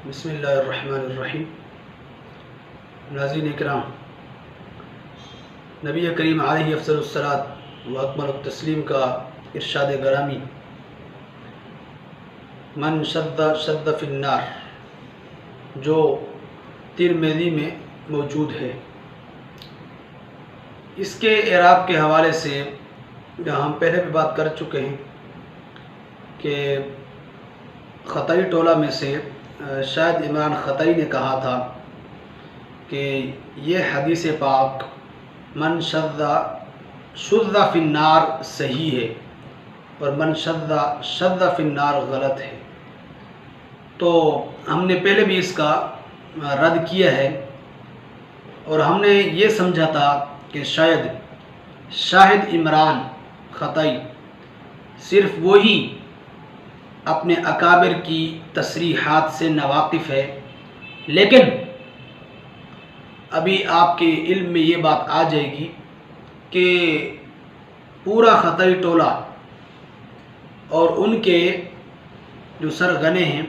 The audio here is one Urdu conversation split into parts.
بسم اللہ الرحمن الرحیم۔ ناظرین اکرام، نبی کریم علیہ افضل الصلاۃ و اکمل التسلیم کا ارشاد گرامی، من شد فی النار، جو ترمذی میں موجود ہے، اس کے اعراب کے حوالے سے ہم پہلے بھی بات کر چکے ہیں کہ خطائی ٹولہ میں سے شاہد عمران خطائی نے کہا تھا کہ یہ حدیث پاک من شذ فی النار صحیح ہے اور من شذ فی النار غلط ہے۔ تو ہم نے پہلے بھی اس کا رد کیا ہے اور ہم نے یہ سمجھا تھا کہ شاید شاہد عمران خطائی صرف وہی اپنے اکابر کی تصریحات سے ناواقف ہے، لیکن ابھی آپ کے علم میں یہ بات آ جائے گی کہ پورا خطائی ٹولہ اور ان کے جو سرغنے ہیں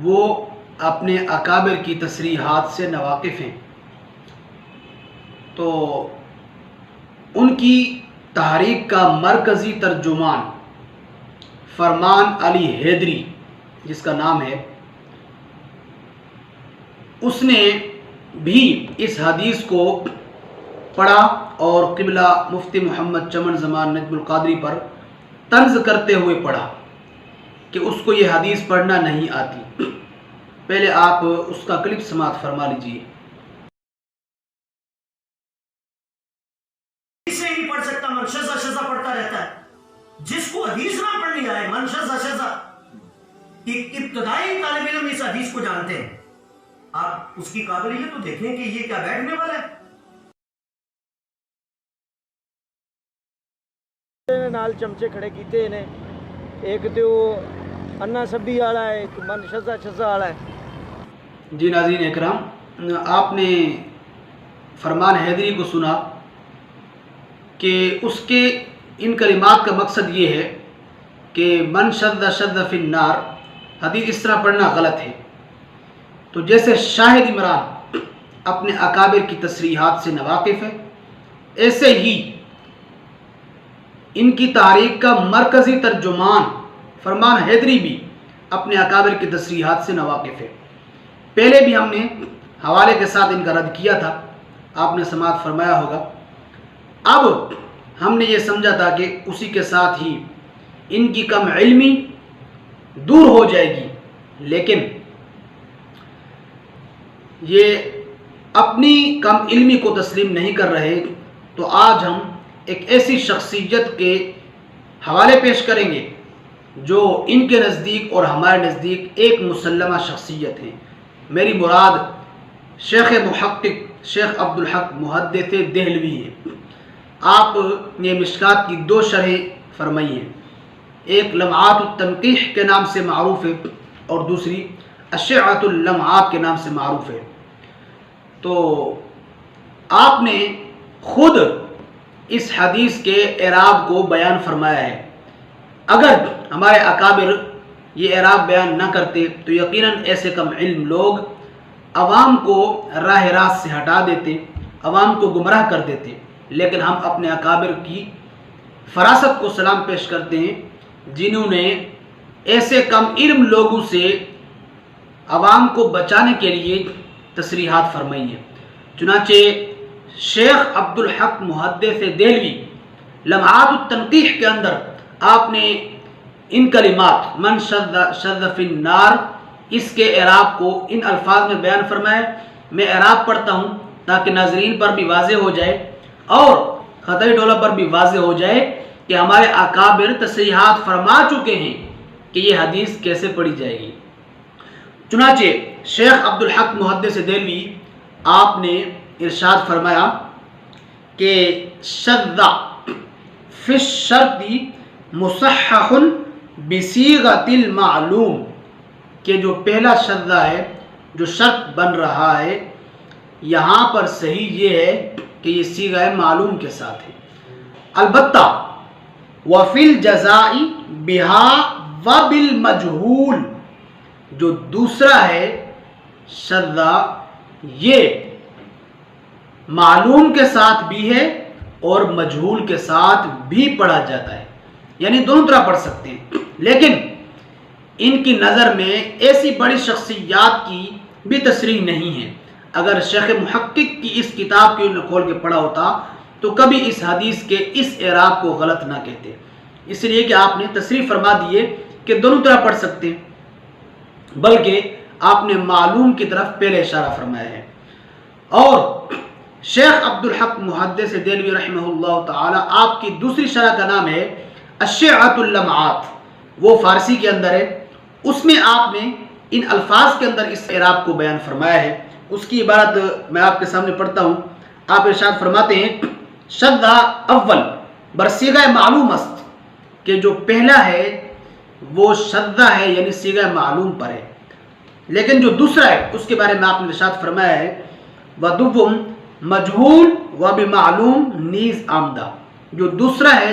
وہ اپنے اکابر کی تصریحات سے ناواقف ہیں، تو ان کی تحریک کا مرکزی ترجمان فرمان علی حیدری جس کا نام ہے، اس نے بھی اس حدیث کو پڑھا اور قبلہ مفتی محمد چمن زمان نجم القادری پر طنز کرتے ہوئے پڑھا کہ اس کو یہ حدیث پڑھنا نہیں آتی۔ پہلے آپ اس کا کلپ سماعت فرما لیجیے۔ اسے نہیں پڑھ سکتا، من شذ پڑھتا رہتا ہے۔ جس کو حدیث نہ پڑھنی آئے، من شذ، ابتدائی طالب علم اس حدیث کو جانتے ہیں، آپ اس کی قابلیت تو دیکھیں کہ یہ کیا بیٹھنے والا ہے۔ نال چمچے کھڑے کیتے ہیں، ایک تو انا سبی والا ہے، ایک من شذ والا ہے۔ جی ناظرین اکرام، آپ نے فرمان حیدری کو سنا کہ اس کے ان کلمات کا مقصد یہ ہے کہ من شذ فی النار حدیث اس طرح پڑھنا غلط ہے۔ تو جیسے شاہد عمران اپنے اکابر کی تصریحات سے ناواقف ہے، ایسے ہی ان کی تحریک کا مرکزی ترجمان فرمان حیدری بھی اپنے اکابر کی تصریحات سے ناواقف ہے۔ پہلے بھی ہم نے حوالے کے ساتھ ان کا رد کیا تھا، آپ نے سماعت فرمایا ہوگا۔ اب ہم نے یہ سمجھا تھا کہ اسی کے ساتھ ہی ان کی کم علمی دور ہو جائے گی، لیکن یہ اپنی کم علمی کو تسلیم نہیں کر رہے، تو آج ہم ایک ایسی شخصیت کے حوالے پیش کریں گے جو ان کے نزدیک اور ہمارے نزدیک ایک مسلمہ شخصیت ہے۔ میری مراد شیخ محقق شیخ عبدالحق محدث دہلوی ہے۔ آپ نے مشکات کی 2 شرحیں فرمائی ہیں، ایک لمعات التنقیح کے نام سے معروف ہے اور دوسری اشعۃ اللمعات کے نام سے معروف ہے۔ تو آپ نے خود اس حدیث کے اعراب کو بیان فرمایا ہے۔ اگر ہمارے اکابر یہ اعراب بیان نہ کرتے تو یقیناً ایسے کم علم لوگ عوام کو راہ راست سے ہٹا دیتے، عوام کو گمراہ کر دیتے، لیکن ہم اپنے اکابر کی فراست کو سلام پیش کرتے ہیں جنہوں نے ایسے کم علم لوگوں سے عوام کو بچانے کے لیے تصریحات فرمائی ہیں۔ چنانچہ شیخ عبدالحق محدث دہلوی لمعات التنقیح کے اندر آپ نے ان کلمات من شذ فی النار اس کے اعراب کو ان الفاظ میں بیان فرمایا۔ میں اعراب پڑھتا ہوں تاکہ ناظرین پر بھی واضح ہو جائے اور خطائی ٹولہ پر بھی واضح ہو جائے کہ ہمارے اکابر تصریحات فرما چکے ہیں کہ یہ حدیث کیسے پڑھی جائے گی۔ چنانچہ شیخ عبدالحق محدث دہلوی آپ نے ارشاد فرمایا کہ شذ فی الشرط مصحح بصیغۃ المعلوم، کہ جو پہلا شذ ہے جو شرط بن رہا ہے یہاں پر صحیح یہ ہے کہ یہ صیغہ معلوم کے ساتھ ہے۔ البتہ وفی الجزاء بہا وبالمجہول، جو دوسرا ہے شذا، یہ معلوم کے ساتھ بھی ہے اور مجہول کے ساتھ بھی پڑھا جاتا ہے، یعنی دونوں طرح پڑھ سکتے ہیں، لیکن ان کی نظر میں ایسی بڑی شخصیات کی بھی تصریح نہیں ہے۔ اگر شیخ محقق کی اس کتاب کو کھول کے پڑھا ہوتا تو کبھی اس حدیث کے اس اعراب کو غلط نہ کہتے، اس لیے کہ آپ نے تصریح فرما دیے کہ دونوں طرح پڑھ سکتے ہیں، بلکہ آپ نے معلوم کی طرف پہلے اشارہ فرمایا ہے۔ اور شیخ عبدالحق محدث دہلوی رحمہ اللہ تعالی، آپ کی دوسری شرح کا نام ہے الشعۃ اللمعات، وہ فارسی کے اندر ہے، اس میں آپ نے ان الفاظ کے اندر اس اعراب کو بیان فرمایا ہے۔ اس کی عبارت میں آپ کے سامنے پڑھتا ہوں۔ آپ ارشاد فرماتے ہیں شذا اول برصیغہ معلوم است، کہ جو پہلا ہے وہ شذا ہے، یعنی صیغہ معلوم پر ہے، لیکن جو دوسرا ہے اس کے بارے میں آپ نے ارشاد فرمایا ہے ودوم مجہول و بمعلوم نیز آمدہ، جو دوسرا ہے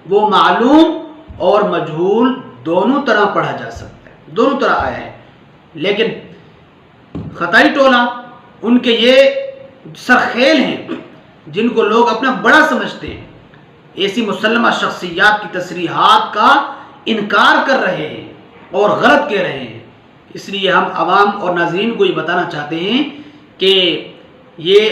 وہ معلوم اور مجہول دونوں طرح پڑھا جا سکتا ہے، دونوں طرح آیا ہے۔ لیکن خطائی ٹولہ ان کے یہ سرخیل ہیں جن کو لوگ اپنا بڑا سمجھتے ہیں، ایسی مسلمہ شخصیات کی تصریحات کا انکار کر رہے ہیں اور غلط کہہ رہے ہیں۔ اس لیے ہم عوام اور ناظرین کو یہ بتانا چاہتے ہیں کہ یہ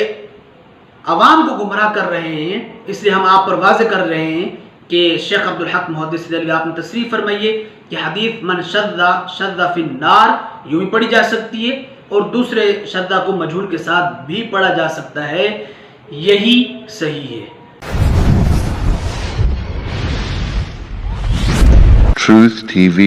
عوام کو گمراہ کر رہے ہیں، اس لیے ہم آپ پر واضح کر رہے ہیں کہ شیخ عبدالحق محدث دہلوی آپ نے تصریح فرمائیے کہ حدیث من شذا شذا فی النار یوں بھی پڑھی جا سکتی ہے، اور دوسرے شذا کو مجہول کے ساتھ بھی پڑھا جا سکتا ہے، یہی صحیح ہے۔ Truth TV